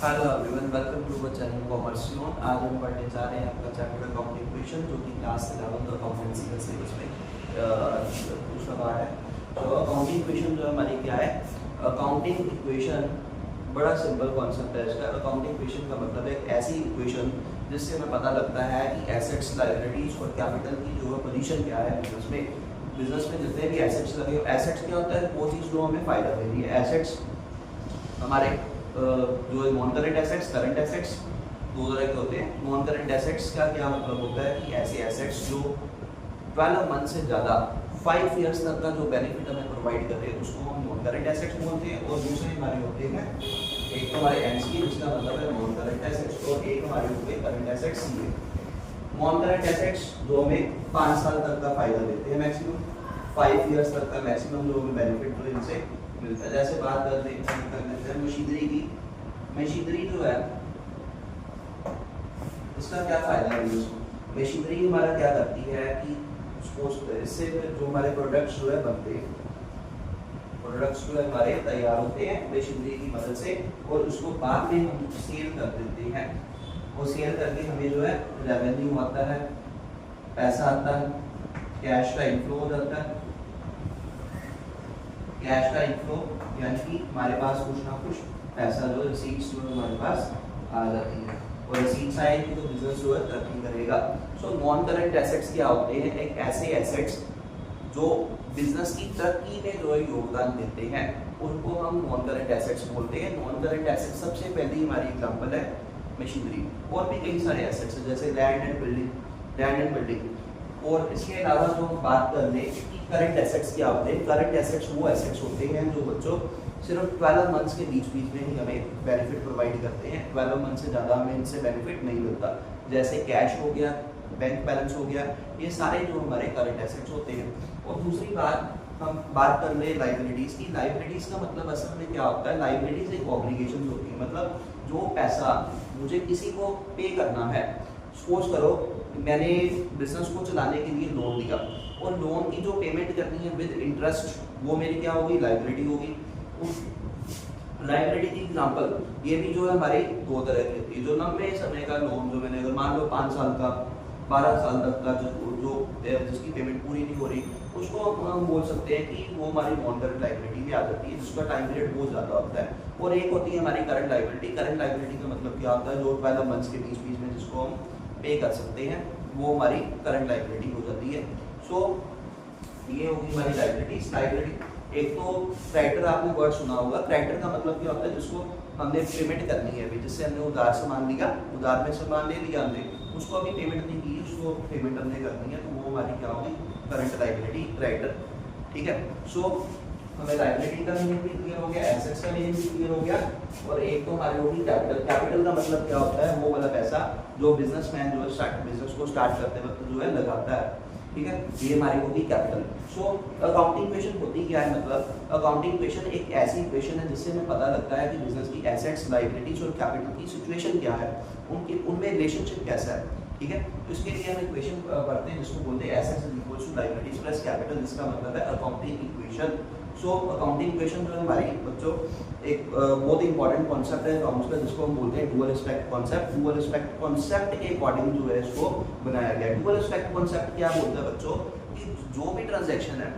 Hello everyone, welcome to our channel commerce zone. आज हम पढ़ने जा रहे हैं आपका चैप्टर अकाउंटिंग इक्वेशन, जो कि क्लास 11 अकाउंटेंसी का सिलेबस में दूसरा पार्ट है। तो अकाउंटिंग इक्वेशन जो हमारी क्या है, अकाउंटिंग इक्वेशन बड़ा सिंपल कॉन्सेप्ट है इसका। अकाउंटिंग इक्वेशन का मतलब है एक ऐसी इक्वेशन जिससे हमें पता लगता है कि एसेट्स, लायबिलिटीज और कैपिटल की जो पोजीशन क्या है बिजनेस में जितने भी एसेट्स लगे। एसेट्स क्या होता है, वो चीज़ जो हमें फायदा दे रही है। एसेट्स हमारे जो non current assets, current assets, दो तरह के होते हैं। नॉन करेंट एसेट्स का क्या मतलब होता है कि ऐसे एसेट्स जो 12 मंथ से ज़्यादा 5 ईयर्स तक का जो बेनिफिट हमें प्रोवाइड कर रहे हैं उसको हम नॉन करेंट एसेट्स बोलते हैं। और दूसरे हमारे होते हैं, एक तो हमारे एन सी, जिसका मतलब है नॉन करेंट एसेट्स, और एक हमारे होते हैं करंट एसेट्स सी है। नॉन करेंट एसेट्स जो हमें 5 साल तक का फायदा देते हैं, मैक्सिमम 5 ईयर्स तक का मैक्सिमम जो हमें बेनिफिट तो इनसे मिलता है। जैसे बात कर लेते हैं मशीनरी की। मशीनरी जो है इसका क्या फायदा है उसको। मशीनरी हमारा क्या करती है कि इससे जो हमारे प्रोडक्ट्स जो है बनते हैं, प्रोडक्ट्स जो है हमारे तैयार होते हैं मशीनरी की मदद से, और उसको बाद में हम सेल कर देते हैं। और सेल करके हमें जो है रेवेन्यू आता है, पैसा आता है, कैश का इनफ्लो हो जाता है। कैश का इनफ्लो यानी कि हमारे पास कुछ ना कुछ पैसा जो रिसीट्स जो हमारे पास आ जाती है, और रिसीट्स आएगी तो बिजनेस जो है तरक्की करेगा। सो नॉन करंट एसेट्स क्या होते हैं, एक ऐसे एसेट्स जो बिजनेस की तरक्की में जो है योगदान देते हैं, उनको हम नॉन करंट एसेट्स बोलते हैं। नॉन करंट एसेट्स सबसे पहली हमारी एग्जांपल है मशीनरी। और भी कई सारे एसेट्स हैं जैसे लैंड एंड बिल्डिंग। और इसके अलावा जो हम बात कर लें कि करंट एसेट्स क्या होते हैं, करंट एसेट्स वो एसेट्स होते हैं जो बच्चों सिर्फ 12 मंथ्स के बीच में ही हमें बेनिफिट प्रोवाइड करते हैं। 12 मंथ से ज़्यादा हमें इनसे बेनिफिट नहीं मिलता। जैसे कैश हो गया, बैंक बैलेंस हो गया, ये सारे जो हमारे करंट एसेट्स होते हैं। और दूसरी बात हम बात कर ले लाइबिलिटीज़ की। लाइबिलिटीज़ का मतलब असल में क्या होता है, लाइबिलिटीज़ एक ऑब्लिगेशन होती है, मतलब जो पैसा मुझे किसी को पे करना है। सपोज करो मैंने बिजनेस को चलाने के लिए लोन लिया, और लोन की जो पेमेंट करनी है विद इंटरेस्ट, वो मेरी क्या होगी, लाइबिलिटी होगी। लाइबिलिटी की एग्जांपल ये भी जो है हमारी दो तरह की होती है। जो लंबे समय का लोन, जो मैंने अगर मान लो 5 साल का, 12 साल तक का जो जिसकी पेमेंट पूरी नहीं हो रही, उसको हम बोल सकते हैं कि वो हमारी नॉन करंट लाइबिलिटी में आ जाती है, जिसका टाइम पीरियड बहुत ज़्यादा होता है। और एक होती है हमारी करंट लाइबिलिटी। करंट लाइबिलिटी का मतलब क्या होता है, जो 12 मंथ्स के बीच में जिसको हम पे कर सकते हैं, वो हमारी करंट लाइबिलिटी हो जाती है। सो ये होगी हमारी लाइबिलिटी। एक तो क्रेडिटर, आपने वर्ड सुना होगा। क्रेडिटर का मतलब क्या होता है, जिसको हमने पेमेंट करनी है अभी, जिससे हमने उधार सामान लिया, उधार में सामान ले लिया हमने, उसको अभी पेमेंट नहीं की, उसको पेमेंट हमने करनी है, तो वो हमारी क्या होगी, करंट लाइबिलिटी, क्रेडिटर। ठीक है। सो हमें लाइबिलिटी का मीनिंग भी क्लियर हो गया, एसेट्स का मीनिंग भी क्लियर हो गया। और एक तो हमारी होगी कैपिटल। कैपिटल का मतलब क्या होता है, वो वाला पैसा जो बिजनेसमैन जो बिजनेस को स्टार्ट करते वक्त जो है लगाता है। ठीक है, ये हमारी होगी कैपिटल। सो अकाउंटिंग इक्वेशन होती क्या है, मतलब अकाउंटिंग इक्वेशन एक ऐसी इक्वेशन है जिससे हमें पता लगता है कि बिजनेस की एसेट्स, लायबिलिटीज और कैपिटल की सिचुएशन क्या है, उनमें रिलेशनशिप कैसा है। ठीक है, तो इसके लिए हम इक्वेशन पढ़ते हैं जिसको बोलते हैं assets is equal to liabilities plus capital, जिसका मतलब है accounting equation. So accounting equation जो है हमारी बच्चों एक बहुत इंपॉर्टेंट कॉन्सेप्ट है अकाउंट्स का, जिसको हम बोलते हैं dual respect concept. Dual respect concept के अकॉर्डिंग जो है इसको बनाया गया। डुअल रिस्पेक्ट कॉन्सेप्ट क्या बोलता है बच्चों, कि जो भी ट्रांजैक्शन है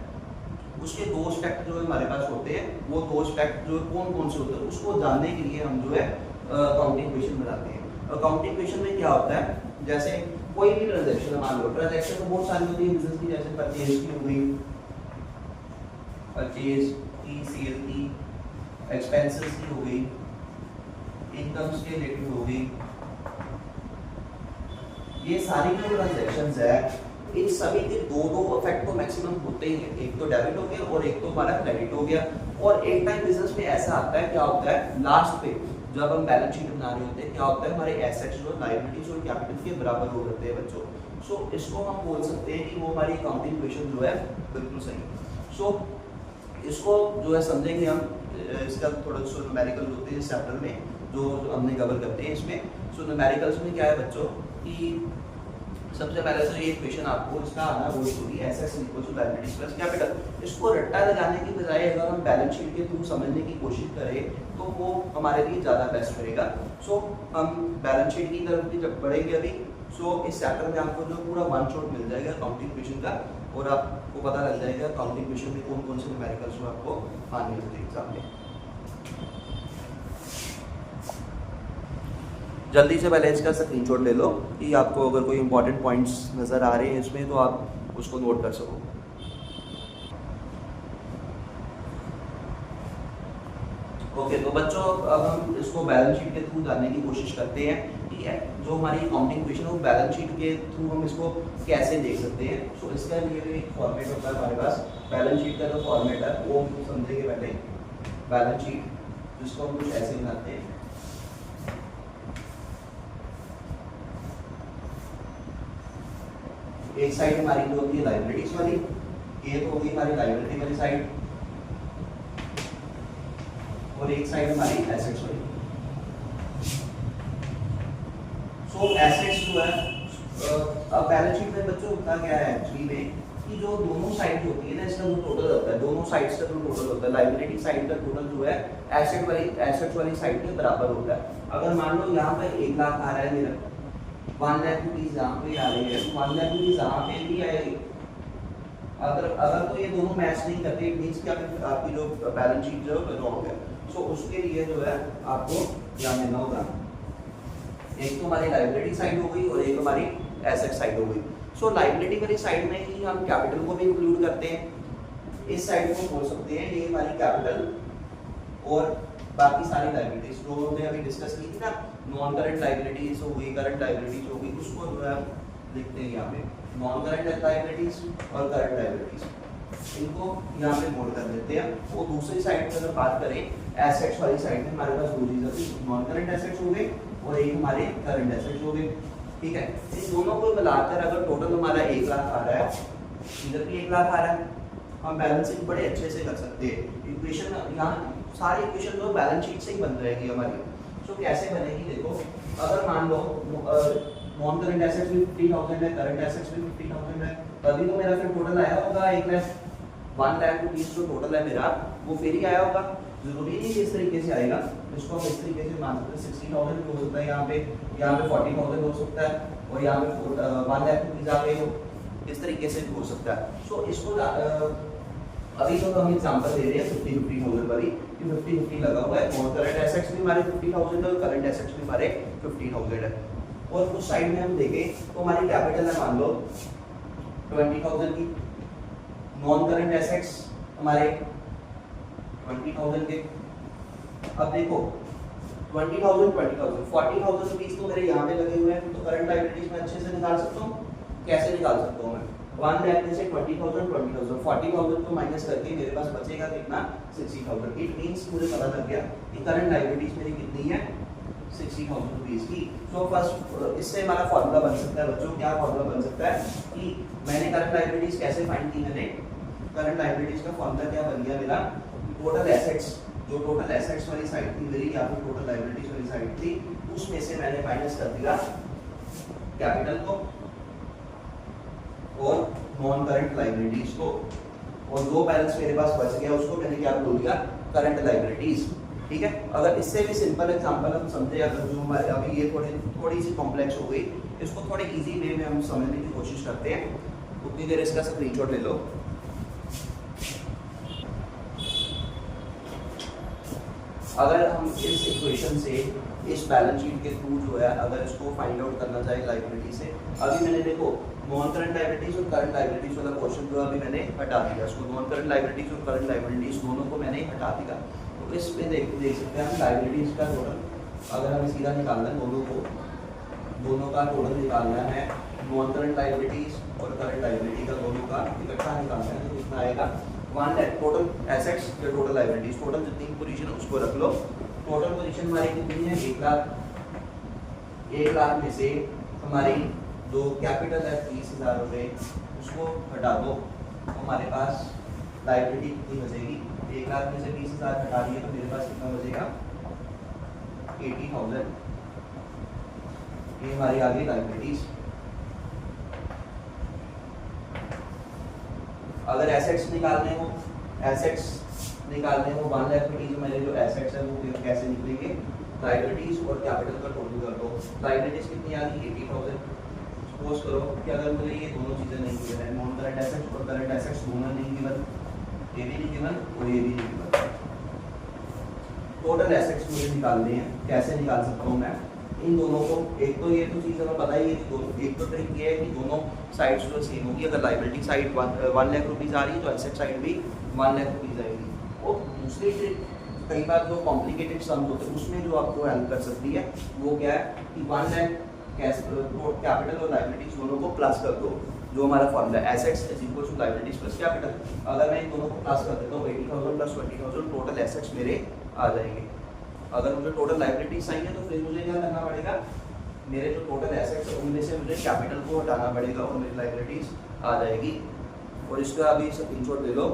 उसके दो एस्पेक्ट जो हमारे पास होते हैं, वो दो एस्पेक्ट जो कौन कौन से होते हैं, उसको जानने के लिए हम जो है अकाउंटिंग इक्वेशन बनाते हैं। अकाउंटिंग इक्वेशन में क्या होता है, जैसे कोई भी ट्रांजैक्शन है, मान लो ट्रांजैक्शन तो बहुत सारी होती है बिजनेस की, जैसे परचेज की हो गई, परचेज की, सेल की, एक्सपेंसेस की हो गई, इनकम्स के रिलेटेड हो गई। ये सारी जो ट्रांजैक्शंस है, इन सभी के दो इफेक्ट तो मैक्सिमम होते ही हैं। एक तो डेबिट हो गया और एक तो हमारा क्रेडिट हो गया। और एक टाइम बिजनेस में ऐसा आता है, क्या होता है, लास्ट पे जब हम बैलेंस शीट बना रहे होते हैं, क्या होता है, हमारे एसेट्स जो लायबिलिटीज और कैपिटल के बराबर हो जाते हैं बच्चों। सो इसको हम बोल सकते हैं कि वो हमारी अकाउंटिंग इक्वेशन जो है बिल्कुल सही। सो इसको जो है समझेंगे हम, इसका थोड़ा सा न्यूमेरिकल होते हैं इस चैप्टर में जो हमने कवर करते हैं इसमें। सो न्यूमेरिकल्स में क्या है बच्चों, कि सबसे पहले तो ये इक्वेशन आपको इसका आना वो होगी assets equal to liabilities plus capital. इसको रट्टा लगाने की बजाय अगर हम बैलेंस शीट के थ्रू समझने की कोशिश करें तो वो हमारे लिए ज़्यादा बेस्ट रहेगा। सो हम बैलेंस शीट की तरफ भी जब बढ़ेंगे अभी, सो इस चैप्टर में आपको जो पूरा वन शॉट मिल जाएगा अकाउंटिंग इक्वेशन का, और आपको पता लग जाएगा अकाउंटिंग इक्वेशन में कौन कौन से न्यूमेरिकल्स आपको आने होते हैं एग्जाम में। जल्दी से पहले इसका स्क्रीनशॉट ले लो कि आपको अगर कोई इंपॉर्टेंट पॉइंट्स नज़र आ रहे हैं इसमें तो आप उसको नोट कर सको। ओके, तो बच्चों अब हम इसको बैलेंस शीट के थ्रू जानने की कोशिश करते हैं। ठीक है, जो हमारी अकाउंटिंग इक्वेशन है वो बैलेंस शीट के थ्रू हम इसको कैसे देख सकते हैं। सो इसका लिए भी एक फॉर्मेट होता है हमारे पास। बैलेंस शीट का जो फॉर्मेट है वो हम समझेंगे पहले। बैलेंस शीट जिसको हम कुछ ऐसे बनाते हैं, एक साइड हमारी जो होती है लायबिलिटीज वाली, ये तो होगी हमारी लायबिलिटी वाली साइड, और एक साइड हमारी एसेट्स वाली। सो एसेट्स जो है अब बैलेंस शीट में बच्चों होता क्या है एक्चुअली में कि जो दोनों साइड होती है ना इसका जो टोटल होता है, दोनों साइड्स का जो टोटल होता है, लायबिलिटी साइड का टोटल जो है एसेट्स वाली साइड के बराबर होता है। अगर मान लो यहाँ पे 1 लाख आ रहा है मेरा, 1 लाख रुपीज यहाँ पे आ रही है, 1 लाख रुपीज यहाँ पे भी आएगी। अगर तो ये दोनों मैच नहीं करते, इट मींस कि आपकी जो बैलेंस शीट जो रॉन्ग है। सो उसके लिए जो है आपको ध्यान देना होगा, एक तो हमारी लायबिलिटी साइड हो गई और एक हमारी एसेट साइड हो गई। सो लायबिलिटी वाली साइड में ही हम कैपिटल को भी इंक्लूड करते हैं। इस साइड को बोल सकते हैं ये हमारी कैपिटल और बाकी सारी लायबिलिटीज जो हमने अभी डिस्कस की थी ना, नॉन करंट लायबिलिटीज हो गई, करंट लायबिलिटीज हो गई, उसको जो है लिखते हैं यहाँ पे नॉन करंट लायबिलिटीज और करंट लायबिलिटीज, इनको यहाँ पे नोट कर देते हैं। और दूसरी साइड पे अगर बात करें एसेट्स वाली साइड में हमारे पास दो चीजें, नॉन करंट एसेट्स हो गए और एक हमारे करंट एसेट्स हो गए। ठीक है, इन दोनों को मिलाकर अगर टोटल हमारा 1 लाख आ रहा है, इधर भी 1 लाख आ रहा है, हम बैलेंसिंग बड़े अच्छे से कर सकते हैं। इक्वेशन यहाँ सारी इक्वेशन जो बैलेंस शीट से ही बन रहेगी हमारी। तो कैसे बनेगी देखो, अगर मान लो नॉन करंट एसेट्स भी 50,000 है, करंट एसेट्स भी 50,000 है, तभी तो मेरा फिर टोटल आया होगा 1 लाख रुपीस जो टोटल है मेरा वो फिर ही आया होगा। जरूरी नहीं कि इस तरीके से आएगा, इसको हम इस तरीके से मान सकते हैं 60,000 भी हो सकता है, यहाँ पे 40,000 हो सकता है, और यहाँ पे 1 लाख रुपीस आ गए हो, इस तरीके से भी हो सकता है। सो इसको अभी तो हम एग्जांपल दे रहे हैं 50,000 वाली, 50 लगा हुआ है, और करंट एसेट्स भी हमारे 50,000 है और करंट एसेट्स भी हमारे 50,000 है। और उस साइड में हम देखें तो हमारी कैपिटल है मान लो 20,000 की, नॉन करंट एसेट्स हमारे 20,000 के। अब देखो 20,000 40,000 रुपीस तो मेरे यहाँ पे लगे हुए हैं, तो करंट लायबिलिटीज में अच्छे से निकाल सकता हूँ। कैसे निकाल सकता हूँ मैं, 1 लाख में से 20,000 40,000 को माइनस करके मेरे पास बचेगा कितना 60,000। इट मींस मुझे पता लग गया कि करंट लायबिलिटीज मेरी कितनी है 60,000 रुपीस की। सो फर्स्ट इससे हमारा फॉर्मूला बन सकता है बच्चों, क्या फॉर्मूला बन सकता है कि मैंने करंट लायबिलिटीज कैसे फाइंड की, मैंने करंट लायबिलिटीज का फॉर्मूला क्या बन गया मेरा, टोटल एसेट्स, जो टोटल एसेट्स वाली साइड थी मेरी, या फिर टोटल लायबिलिटीज वाली साइड थी, उसमें से मैंने माइनस कर दिया कैपिटल को और नॉन करंट लायबिलिटीज को, और जो बैलेंस मेरे पास बच गया उसको मैंने क्या बोल दिया, करंट लायबिलिटीज। ठीक है, अगर इससे भी सिंपल एग्जांपल हम समझे, अगर जो हमारे अभी ये थोड़ी सी कॉम्प्लेक्स हो गई, इसको थोड़े इजी वे में हम समझने की कोशिश करते हैं। उतनी देर इसका स्क्रीनशॉट ले लो। अगर हम इस इक्वेशन से इस बैलेंस शीट के थ्रू जो है अगर इसको फाइंड आउट करना चाहे लायबिलिटी से, अभी मैंने देखो नॉन करंट लायबिलिटीज और करंट लायबिलिटीज वाला पोर्शन जो अभी मैंने हटा दिया, इसको नॉन करंट लायबिलिटीज और करंट लायबिलिटीज दोनों को मैंने हटा दिया। तो इसमें देख सकते हैं हम लायबिलिटीज का टोटल, अगर हमें सीधा निकालना है दोनों का टोटल निकालना है, नॉन करंट लायबिलिटीज और करंट लायबिलिटी का दोनों का इकट्ठा निकालना है, तो कितना आएगा 1 लाख टोटल एसेट्स या टोटल लायबिलिटीज, टोटल जितनी पोजीशन उसको रख लो। टोटल पोजीशन हमारी कितनी है 1 लाख, 1 लाख में से हमारी जो कैपिटल है 30,000 रुपये उसको हटा दो, तो हमारे पास लायबिलिटी कितनी बचेगी, 1 लाख में से 20,000 हटा दिए तो मेरे पास कितना बचेगा 80,000। ये हमारी आ गई लायबिलिटीज। अगर एसेट्स निकालने हो 1 लाख रुपीज मेरे जो एसेट्स है वो कैसे निकलेंगे, लायबिलिटीज और कैपिटल का टोटल कर दो। लायबिलिटीज कितनी आ गई 80,000। सपोज करो कि अगर मुझे ये दोनों चीज़ें नहीं गिवन है, नॉन करंट एसेट्स और करंट एसेट्स दोनों नहीं गिवन, ये भी नहीं गिवन और ये भी नहीं गिवन, टोटल एसेट्स मुझे निकालने हैं। कैसे निकाल सकता हूँ मैं इन दोनों को? एक तो ये तो चीज़ हमें पता ही है कि दोनों, एक तो ट्रिक ये है कि दोनों साइड्स जो सेम होगी। अगर लायबिलिटी साइड 1 लाख रुपीज़ आ रही है तो एसेट साइड भी 1 लाख रुपीज़ आएगी। और दूसरी ट्रिक कई बार जो कॉम्प्लिकेटेड सम्स होते हैं उसमें जो आपको हेल्प कर सकती है वो क्या है कि 1 लाख कैपिटल और लायबिलिटीज दोनों को प्लस कर दो। जो हमारा formula assets is equal to liabilities plus capital, अगर मैं इन दोनों को प्लस कर देता हूँ 80,000 प्लस 20,000 टोटल एसेट्स मेरे आ जाएंगे। अगर मुझे टोटल लायबिलिटीज चाहिए तो फिर मुझे क्या करना पड़ेगा, मेरे जो टोटल एसेट्स है उनमें से मुझे कैपिटल को हटाना पड़ेगा और मेरी लायबिलिटीज आ जाएगी। और इसका अभी स्क्रीनशॉट ले लो।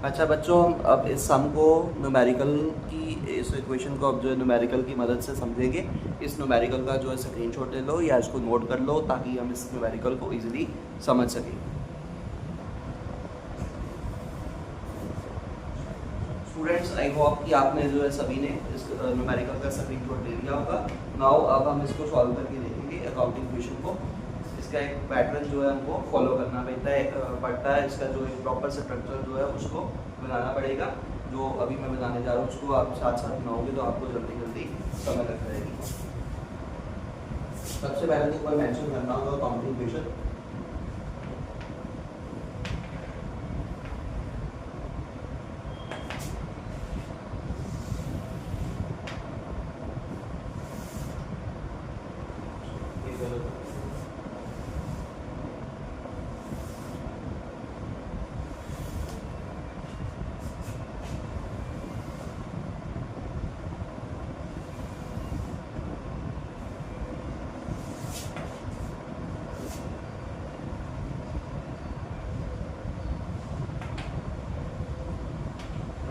अच्छा बच्चों, अब इस सम को न्यूमेरिकल की, इस इक्वेशन को अब जो है न्यूमेरिकल की मदद से समझेंगे। इस न्यूमेरिकल का जो है स्क्रीनशॉट ले लो या इसको नोट कर लो ताकि हम इस न्यूमेरिकल को इजीली समझ सकें। स्टूडेंट्स, आई होप कि आपने जो है सभी ने इस न्यूमेरिकल का स्क्रीनशॉट ले लिया होगा। नाउ अब हम इसको सॉल्व करके देखेंगे अकाउंटिंग इक्वेशन को। इसका एक पैटर्न जो है हमको फॉलो करना पड़ता है। इसका जो एक प्रॉपर स्ट्रक्चर जो है उसको बनाना पड़ेगा। जो अभी मैं बताने जा रहा हूँ उसको आप साथ साथ बनाओगे तो आपको जल्दी जल्दी समझ लग जाएगी। सबसे पहले तो ऊपर मेंशन करना होगा accounting equation.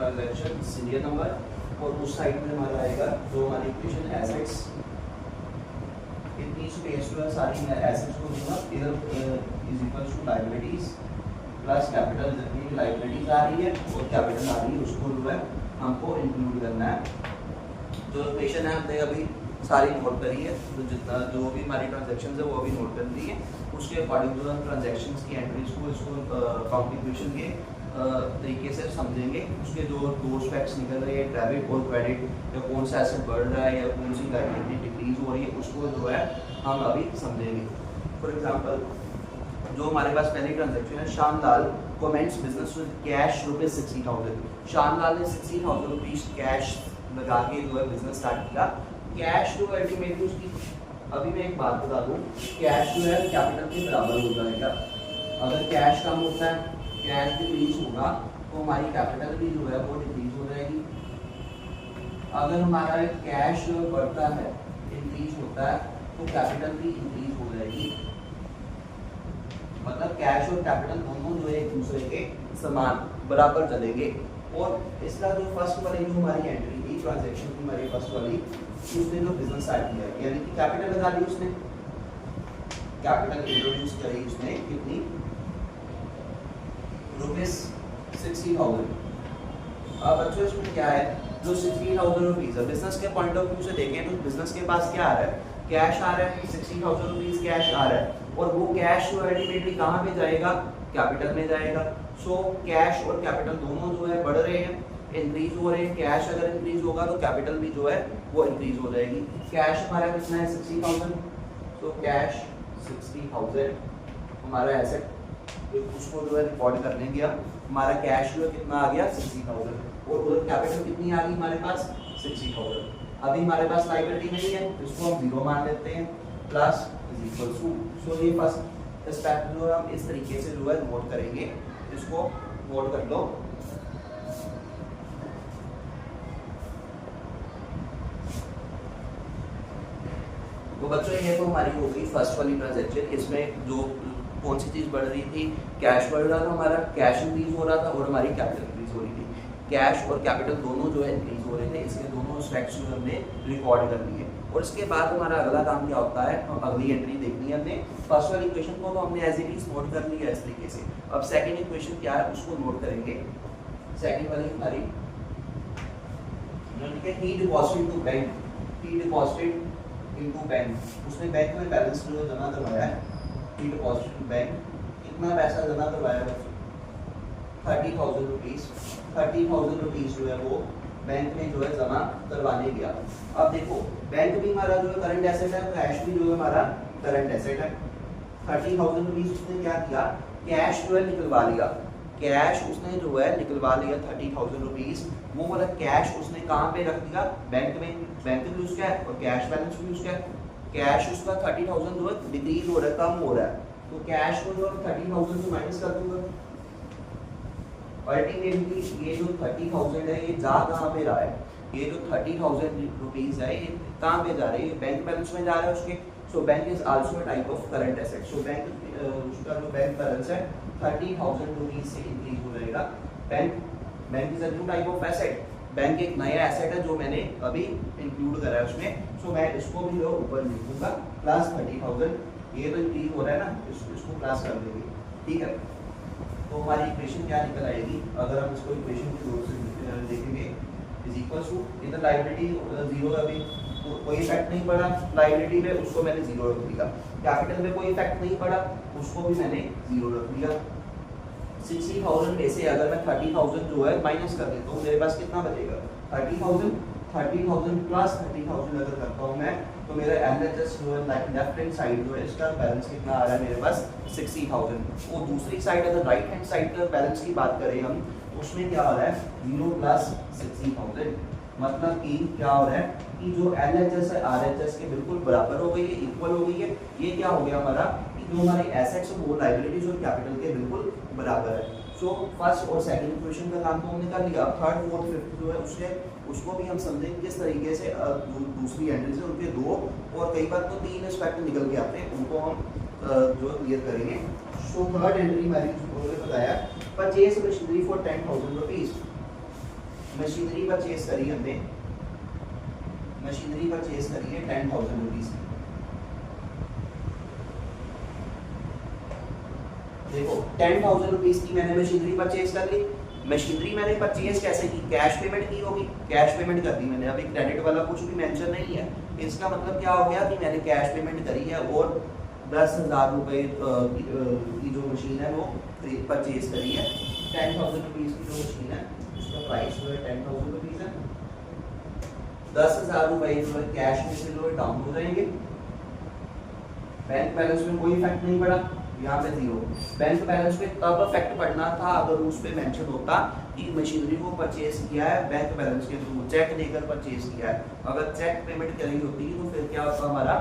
Transaction serial number और उस साइड में हमारा आएगा जो हमारी इक्वेशन एसेट्स। इतनी स्पेस जो है सारी मैं एसेट्स को दूंगा, इधर is equals to liabilities plus capital. जितनी लायबिलिटीज आ रही है और कैपिटल आ रही है उसको जो है हमको इंक्लूड करना है। जो इक्वेशन है हमने अभी सारी नोट करी है, तो जितना जो भी हमारी ट्रांजैक्शन है वो अभी नोट कर दी है। उसके अकॉर्डिंग जो हम ट्रांजैक्शन की एंट्रीज को इसको अकाउंटिंग इक्वेशन के तरीके से समझेंगे। उसके जो दो एस्पेक्ट्स निकल रहे हैं, डेबिट और क्रेडिट, या कौन सा एसेट बढ़ रहा है या कौन सी लायबिलिटी डिक्रीज हो रही है, उसको जो है हम अभी समझेंगे। फॉर एग्जांपल, जो हमारे पास पहली ट्रांजैक्शन है, Shyamlal comments business with cash ₹60,000। Shyamlal ने 60,000 रुपीज कैश लगा के जो है बिजनेस स्टार्ट किया। कैश जो अल्टीमेटली उसकी, अभी मैं एक बात बता दूं, कैश जो है कैपिटल के बराबर हो जाएगा। अगर कैश कम होता है, कैश डिक्रीज होगा तो हमारी कैपिटल भी जो है वो डिक्रीज हो जाएगी। अगर हमारा कैश बढ़ता है, इंक्रीज होता है, तो कैपिटल भी इंक्रीज हो जाएगी। मतलब कैश और कैपिटल दोनों जो है एक दूसरे के समान बराबर चलेंगे। और इसका जो फर्स्ट वाली जो हमारी एंट्री थी ट्रांजैक्शन की, हमारी फर्स्ट वाली, उसने जो बिजनेस स्टार्ट किया यानी कि कैपिटल लगा दी उसने, कैपिटल इंट्रोड्यूस करी उसने कितनी, ₹60,000। अब बच्चों इसमें क्या है, जो 60,000 रुपीज है, बिजनेस के पॉइंट ऑफ व्यू से देखें तो बिजनेस के पास क्या आ रहा है, कैश आ रहा है, 60,000 रुपीज कैश आ रहा है। और वो कैश जो अल्टीमेटली कहाँ पे जाएगा, कैपिटल में जाएगा। सो कैश और कैपिटल दोनों जो है बढ़ रहे हैं, इंक्रीज हो रहे हैं। कैश अगर इंक्रीज होगा तो कैपिटल भी जो है वो इंक्रीज हो जाएगी। कैश हमारा कितना है 60,000, तो कैश 60,000 हमारा एसेट, उसको जो है रिकॉर्ड करने गया, हमारा कैश जो है कितना आ गया 60,000 और उधर कैपिटल कितनी आ गई हमारे पास 60,000। अभी हमारे पास लायबिलिटी नहीं है, इसको हम 0 मान लेते हैं, प्लस इज इक्वल टू। सो ये फर्स्ट एस्पेक्ट जो है हम इस तरीके से जो है नोट करेंगे, इसको नोट कर लो। तो बच्चों ये तो हमारी हो गई फर्स्ट वाली ट्रांजैक्शन। इसमें जो कौन सी चीज़ बढ़ रही थी, कैश बढ़ रहा था, हमारा कैश इंक्रीज हो रहा था और हमारी कैपिटल इंक्रीज हो रही थी। कैश और कैपिटल दोनों जो है इंक्रीज हो रहे थे, इसके दोनों फैक्ट्स जो हमने रिकॉर्ड कर लिए। और इसके बाद हमारा अगला काम क्या होता है, हम अगली एंट्री देखनी है हमने। फर्स्ट वाली इक्वेशन को तो हमने एज इट इज नोट कर लिया इस तरीके से। अब सेकंड इक्वेशन क्या है उसको नोट करेंगे। सेकंड वाली हमारी he deposited to bank, he deposited into bank, उसने बैंक में बैलेंस जो जमा करवाया है, ही डिपॉजिटेड टू बैंक, कितना पैसा जमा करवाया है, 30,000 रुपीज, 30,000 रुपीज जो है वो बैंक में जो है जमा करवाने गया। अब देखो बैंक भी हमारा जो है करंट एसेट है, कैश भी जो है हमारा करंट एसेट है। 30,000 रुपीज उसने क्या किया, कैश जो है निकलवा लिया, कैश उसने जो है निकलवा लिया 30,000 रुपीज। वो वाला कैश उसने कहाँ पे रख दिया, बैंक में, बैंक भी उसका है और कैश बैलेंस भी उसका है। कैश उसका 30,000 जो है डिक्रीज हो रहा है, कम हो रहा है, तो कैश को जो 30,000 से माइनस कर दूंगा। अल्टीमेटली ये जो 30,000 है ये जा कहाँ पे रहा है, ये जो 30,000 रुपीज है ये कहाँ पे जा रही है, बैंक बैलेंस में जा रहा है उसके। So bank is also a type of current asset. So bank उसका जो बैंक बैलेंस है 30,000 रुपीज से इंक्रीज हो जाएगा। Bank is a new type of asset, bank एक नया एसेट है जो मैंने अभी इंक्लूड करा है उसमें। सो मैं इसको भी ऊपर लिख दूंगा प्लस 30,000, ये तो इंक्रीज हो रहा है ना, इसको प्लस कर देंगे, ठीक है। तो हमारी इक्वेशन क्या निकल आएगी, अगर हम इसको इक्वेशन के रूप से देखेंगे, is equal to in the liability zero, अभी तो कोई इफेक्ट नहीं पड़ा लायबिलिटी में, उसको मैंने जीरो रख दिया। कैपिटल में कोई इफेक्ट नहीं पड़ा, उसको भी मैंने जीरो रख दिया। 60,000 में से अगर मैं 30,000 जो है माइनस कर देता हूँ, मेरे पास कितना बचेगा 30,000, 30,000 प्लस 30,000 अगर करता हूँ मैं, तो मेरा एलएचएस जो है लेफ्ट हैंड साइड जो है इसका बैलेंस कितना आ रहा है मेरे पास 60,000। और दूसरी साइड अगर राइट हैंड साइड का बैलेंस की बात करें हम, उसमें क्या हो रहा है 0 प्लस 60,000, मतलब कि क्या हो रहा है कि जो एलएचएस है आरएचएस के बिल्कुल बराबर हो गई है, इक्वल हो गई है। ये क्या हो गया हमारा कि जो हमारे एसेट्स वो लायबिलिटीज और कैपिटल के बिल्कुल बराबर है। सो फर्स्ट और सेकंड इक्वेशन का काम तो हमने कर लिया। थर्ड फोर्थ फिफ्थ जो है उसको भी हम समझेंगे किस तरीके से दूसरी एंट्री से उनके दो और कई बार तो 3 एस्पेक्ट निकल के आते हैं, उनको हम जो क्लियर करेंगे। सो थर्ड एंट्री मैंने बताया purchase machinery for 10,000 rupees, machinery purchase करी हमने, मशीनरी परचेज करी है 10,000 रुपीज। देखो 10,000 रुपीज की मैंने मशीनरी परचेज कर ली। मशीनरी मैंने परचेज कैसे की, कैश पेमेंट की होगी, कैश पेमेंट कर दी मैंने। अभी क्रेडिट वाला कुछ भी मेंशन नहीं है, इसका मतलब क्या हो गया कि मैंने कैश पेमेंट करी है और 10,000 रुपए की जो मशीन है वो परचेज करी है। 10,000 रुपीज की जो मशीन है उसका प्राइस जो है 10,000 रुपीज है। 10,000 रुपए जो है कैश में से जो है डाउन हो जाएंगे। बैंक बैलेंस में कोई इफेक्ट नहीं पड़ा, यहाँ पे जीरो। बैंक बैलेंस पे तब इफेक्ट पड़ना था अगर उस पे मेंशन होता कि मशीनरी को परचेज किया है बैंक बैलेंस के थ्रू, चेक देकर परचेज किया है। अगर चेक पेमेंट करी होती तो फिर क्या होता, हमारा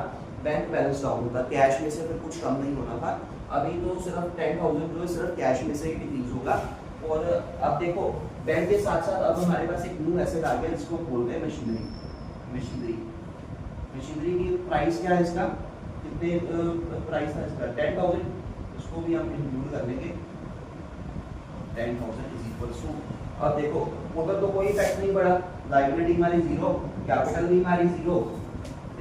बैंक बैलेंस डाउन होता, कैश में से फिर कुछ कम नहीं होना था। अभी तो सिर्फ 10,000 जो है सिर्फ कैश में से ही डिक्रीज होगा। और अब देखो बैंक के साथ साथ अब हमारे पास एक न्यू एसेट आ गया जिसको बोलते हैं मशीनरी। मशीनरी की प्राइस क्या है, इसका कितने प्राइस था इसका 10,000, इसको भी हम इंक्लूड कर लेंगे 10,000 इज इक्वल टू। अब देखो टोटल तो कोई इफेक्ट नहीं पड़ा, लायबिलिटी हमारी जीरो, कैपिटल भी हमारी जीरो।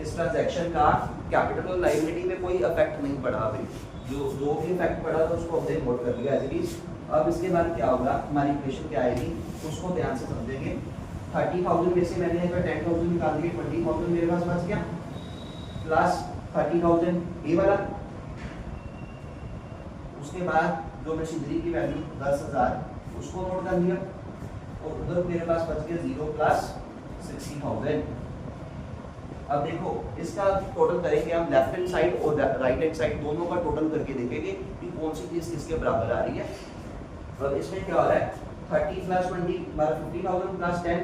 इस ट्रांजैक्शन का कैपिटल और लायबिलिटी में कोई इफेक्ट नहीं पड़ा। अभी जो भी इफेक्ट पड़ा था उसको हमने नोट कर लिया एज इट इज। अब इसके बाद क्या होगा, हमारी इक्वेशन क्या आएगी उसको ध्यान से समझेंगे। 30,000 में से मैंने अगर 10,000 निकाल दिए, 20,000 मेरे पास बच गया प्लस 30,000 ये वाला। उसके बाद जो मशीनरी की वैल्यू 10,000 उसको नोट कर लिया और उधर मेरे पास बच गया 0 प्लस 60,000। अब देखो इसका टोटल करेंगे हम, लेफ्ट हैंड साइड और राइट हैंड साइड दोनों का टोटल करके देखेंगे कि कौन सी चीज किसके बराबर आ रही है। और इसमें क्या हो रहा है 30 प्लस 20 हमारा 50,000 प्लस 10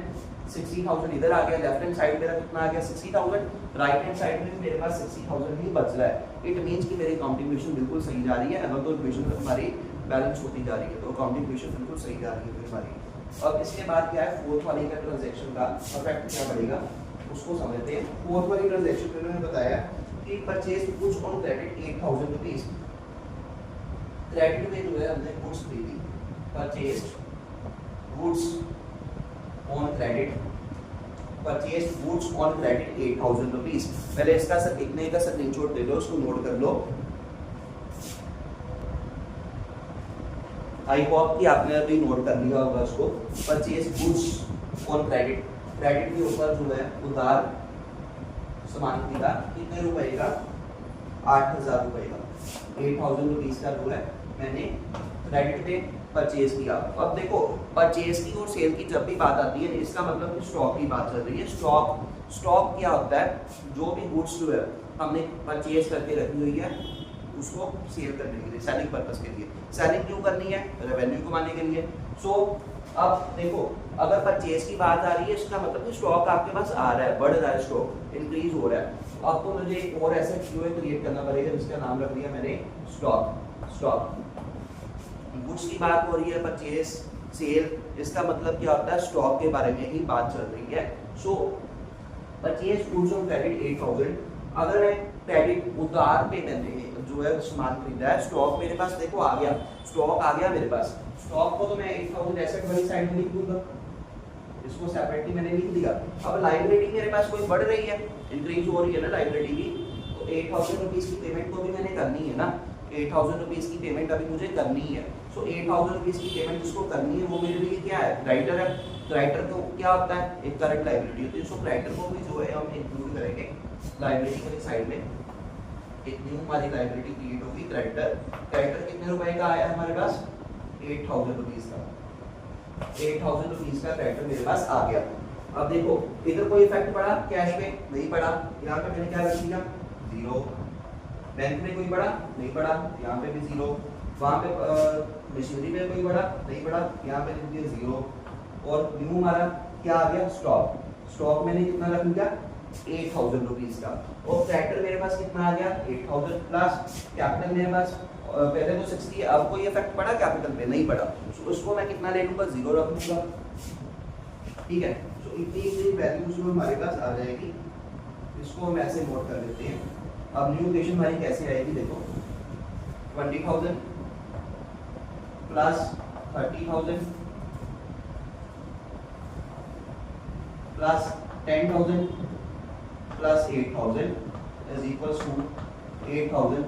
60,000 इधर आ गया। लेफ्ट हैंड साइड मेरा कितना आ गया 60,000, राइट हैंड साइड में मेरे पास 60,000 ही बच रहा है। इट मींस कि मेरी अकाउंटिंग इक्वेशन बिल्कुल सही जा रही है। अगर तो इक्वेशन हमारी बैलेंस होती जा रही है तो अकाउंटिंग इक्वेशन बिल्कुल सही जा रही है हमारी। अब इसके बाद क्या है, फोर्थ वाली का ट्रांजैक्शन का इफेक्ट क्या पड़ेगा उसको समझते हैं। फोर्थ वाली ट्रांजैक्शन में मैंने बताया कि purchase goods on credit 8,000 rupees. Credit में जो है हमने गुड्स खरीदी, purchase goods on credit, purchase goods on credit 8000 rupees. पहले इसका लिखने का स्क्रीनशॉट ले लो, उसको नोट कर लो। आई होप कि आपने अभी नोट कर लिया होगा उसको। Purchase goods on credit, credit के ऊपर जो है उधार सामान खरीदा, कितने रुपए का? 8000 रुपए का, 8000 रुपीज का जो है मैंने क्रेडिट पे परचेज किया। अब देखो परचेज की और सेल की जब भी बात आती है, इसका मतलब कि स्टॉक की बात चल रही है। स्टॉक क्या होता है? जो भी गुड्स जो है हमने परचेज करके रखी हुई है उसको सेल करने के लिए, सेलिंग पर्पस के लिए। सेलिंग क्यों करनी है? रेवेन्यू कमाने के लिए। अब देखो अगर परचेज की बात आ रही है, इसका मतलब कि स्टॉक आपके पास आ रहा है, बढ़ रहा है, स्टॉक इंक्रीज हो रहा है। अब तो मुझे एक और एसेट जो है क्रिएट करना पड़ेगा, जिसका नाम रख दिया मैंने स्टॉक। गुड्स की बात हो रही है, परचेज सेल, इसका मतलब क्या होता है? स्टॉक के बारे में ही बात चल रही है। Purchase goods on credit 8000। अगर मैं क्रेडिट उधार पे मैंने जो है सामान खरीदा है, स्टॉक मेरे पास देखो आ गया, स्टॉक आ गया मेरे पास। स्टॉक को तो मैं 8000 एसेट वाली साइड में लिख दूंगा, इसको सेपरेटली मैंने लिख दिया। अब लायबिलिटी मेरे पास कोई बढ़ रही है, इंक्रीज हो रही है ना लायबिलिटी की, तो 8000 रुपीज की पेमेंट तो भी मैंने करनी है ना। 8000 रुपीज की पेमेंट अभी मुझे करनी है। 8000 रुपीज की पेमेंट जिसको करनी है वो मेरे लिए क्या है? क्रेडिटर है। क्रेडिटर को क्या होता है? एक करंट लायबिलिटी होती है। सो क्रेडिटर को भी जो है हम इंक्लूड करेंगे लायबिलिटी वाली साइड में। एक न्यू हमारी लायबिलिटी क्रिएट होगी, क्रेडिटर कितने रुपए का आया हमारे पास? 8000 रुपीज का। 8000 रुपीज का क्रेडिटर मेरे पास आ गया। अब देखो इधर कोई इफेक्ट पड़ा कैश पे? नहीं पड़ा। यहाँ पे मैंने क्या रख दिया? 0। बैंक में कोई पड़ा? नहीं पड़ा, यहाँ पे भी 0। वहाँ पे मशीनरी में कोई पड़ा? नहीं पड़ा, यहाँ पे लिख दिया 0। और न्यू हमारा क्या आ गया? स्टॉक मैंने कितना रख लिया? 8000 रुपीज का। और क्रेडिटर मेरे पास कितना आ गया? 8000 प्लस कैपिटल मेरे पास पहले तो 60 है, अब कोई इफेक्ट पड़ा कैपिटल पे? नहीं पड़ा। तो उसको मैं कितना ले लूंगा? 0 रख लूंगा। ठीक है, तो इतनी वैल्यूज जो हमारे पास आ जाएगी, इसको हम ऐसे नोट कर लेते हैं। अब न्यू इक्वेशन हमारी कैसे आएगी? देखो 20,000 plus 30,000 plus 10,000 plus 8,000 is equals to 8,000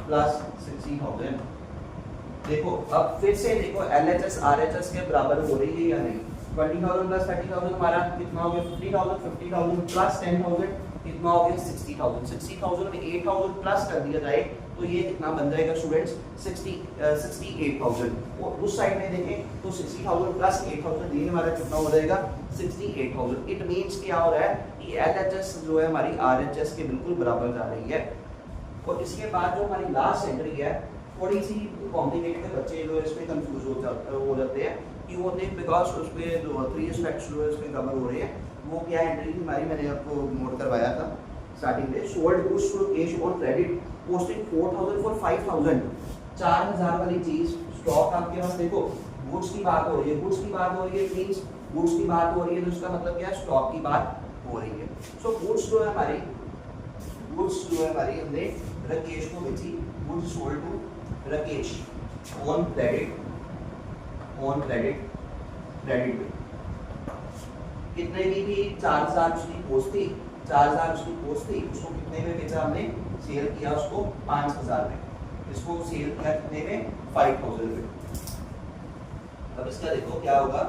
plus 60,000। देखो अब फिर से देखो LHS RHS के बराबर हो रही है या नहीं? 20,000 प्लस 30,000 हमारा कितना हो गया? 50,000। 50,000 प्लस 10,000 कितना हो गया? 60,000। 60,000 में 8,000 प्लस कर दिया जाए तो ये कितना बन जाएगा स्टूडेंट्स? 68,000। और उस साइड में देखें तो 60,000 प्लस 8,000 ये हमारा कितना हो जाएगा? 68,000। इट मींस क्या हो रहा है कि LHS जो है हमारी RHS के बिल्कुल बराबर जा रही है। और इसके बाद जो हमारी लास्ट एंट्री है, थोड़ी सी कॉम्प्लिकेटेड है, बच्चे जो है इसमें कंफ्यूज हो जाते हैं कि वो देख बिकॉज उसमें जो 3 एस्पेक्ट्स जो है उसमें कवर हो रहे हैं। वो क्या एंट्री थी हमारी, मैंने आपको नोट करवाया था स्टार्टिंग में। Sold goods to cash on credit posting 4,000 for 5,000। 4,000 वाली चीज स्टॉक आपके पास देखो, गुड्स की बात हो रही है, गुड्स की बात हो रही है, मींस गुड्स की बात हो रही है, तो उसका मतलब क्या है? स्टॉक की बात हो रही है। सो गुड्स जो है हमारी हमने राकेश को बेची, goods sold to Rakesh on credit पे कितने की थी? 4,000 उसकी कॉस्ट थी, 4,000 उसकी कॉस्ट थी। उसको कितने में बेचा हमने? सेल किया उसको 5,000 में। इसको सेल किया कितने में? 5,000 में। अब इसका देखो क्या होगा।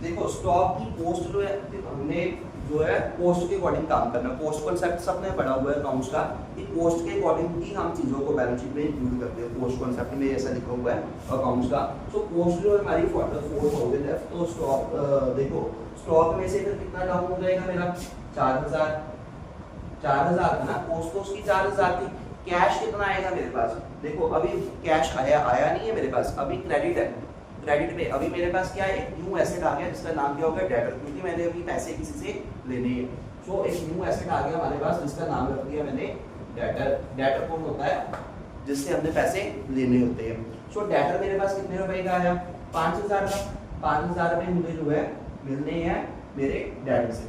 देखो स्टॉक की कॉस्ट जो है हमने जो है कॉस्ट के अकॉर्डिंग काम करना। कॉस्ट कॉन्सेप्ट सबने पढ़ा हुआ है अकाउंट्स का, कि कॉस्ट के अकॉर्डिंग ही हम चीजों को बैलेंस शीट में इंक्लूड करते हैं। कॉस्ट कॉन्सेप्ट में ऐसा लिखा हुआ है अकाउंट्स का। सो कॉस्ट जो है हमारी 4,000 है। तो स्टॉक देखो स्टॉक में से फिर कितना डाउन हो जाएगा मेरा? 4,000 था ना, कॉस्ट तो उसकी 4,000 थी। कैश कितना आएगा मेरे पास? देखो अभी कैश आया नहीं है मेरे पास, अभी क्रेडिट है। क्रेडिट पे अभी मेरे पास क्या है? एक न्यू एसेट आ गया जिसका नाम क्या होगा? डेटर, क्योंकि मैंने अभी पैसे किसी से लेने हैं। सो एक न्यू एसेट आ गया हमारे पास जिसका नाम रख दिया मैंने डेटर। डेटर कौन होता है? जिससे हमने पैसे लेने होते हैं। सो डेटर मेरे पास कितने रुपए का आया? 5,000 का। 5,000 में मुझे जो है मिलने हैं मेरे डेटर से।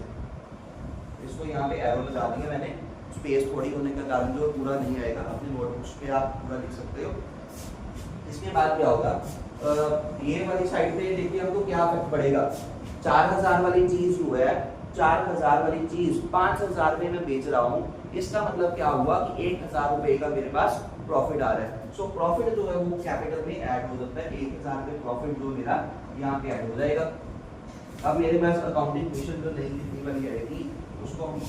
इसको यहाँ पे एरो लगा दिया मैंने, स्पेस थोड़ी होने का कारण जो पूरा नहीं आएगा। अपने नोटबुक्स पे आप पूरा लिख सकते हो। इसके बाद क्या होगा, ये वाली साइड पे देखिए हमको क्या इफेक्ट पड़ेगा। 4000 वाली चीज जो है, 4000 वाली चीज 5000 रुपए में बेच रहा हूँ, इसका मतलब क्या हुआ कि 1000 रुपए का मेरे पास प्रॉफिट आ रहा है। सो प्रॉफिट जो है वो कैपिटल में ऐड हो जाता है, 1000 रुपए प्रॉफिट जो मेरा यहाँ पे ऐड हो जाएगा। अब मेरे पास अकाउंटिंग इक्वेशन जो नई लिखने वाली आएगी उसको हम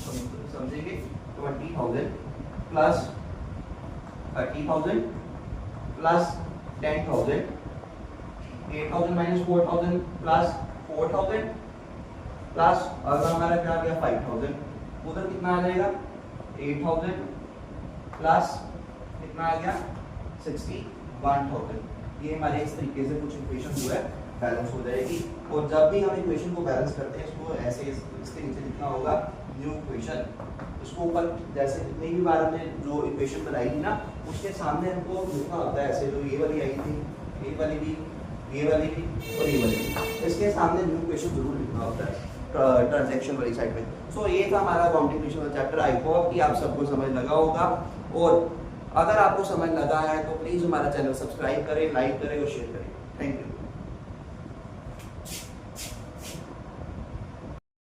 समझेंगे। 20,000 plus 30,000 plus 10,000, 8,000 minus 4,000 plus 4,000 plus अगर हमारा क्या आ गया 5,000, उधर कितना आ जाएगा 8,000 प्लस कितना आ गया 61,000। ये हमारे इस तरीके से कुछ इक्वेशन जो है बैलेंस हो जाएगी। और जब भी हम इक्वेशन को बैलेंस करते हैं इसको ऐसे इसके नीचे लिखना होगा न्यू इक्वेशन। इसको ऊपर जैसे जितनी भी बार हमने जो इक्वेशन बनाई थी ना उसके सामने हमको लिखना होता है ऐसे, जो ये वाली आई थी, ये वाली भी, ये वाली भी और ये वाली भी, इसके सामने न्यू इक्वेशन जरूर लिखना होता है ट्रांजैक्शन वाली साइड में। सो ये था हमारा अकाउंटिंग इक्वेशन वाला चैप्टर। आई होप कि आप सबको समझ लगा होगा, और अगर आपको समझ लगा है तो प्लीज़ हमारा चैनल सब्सक्राइब करें, लाइक करें और शेयर करें।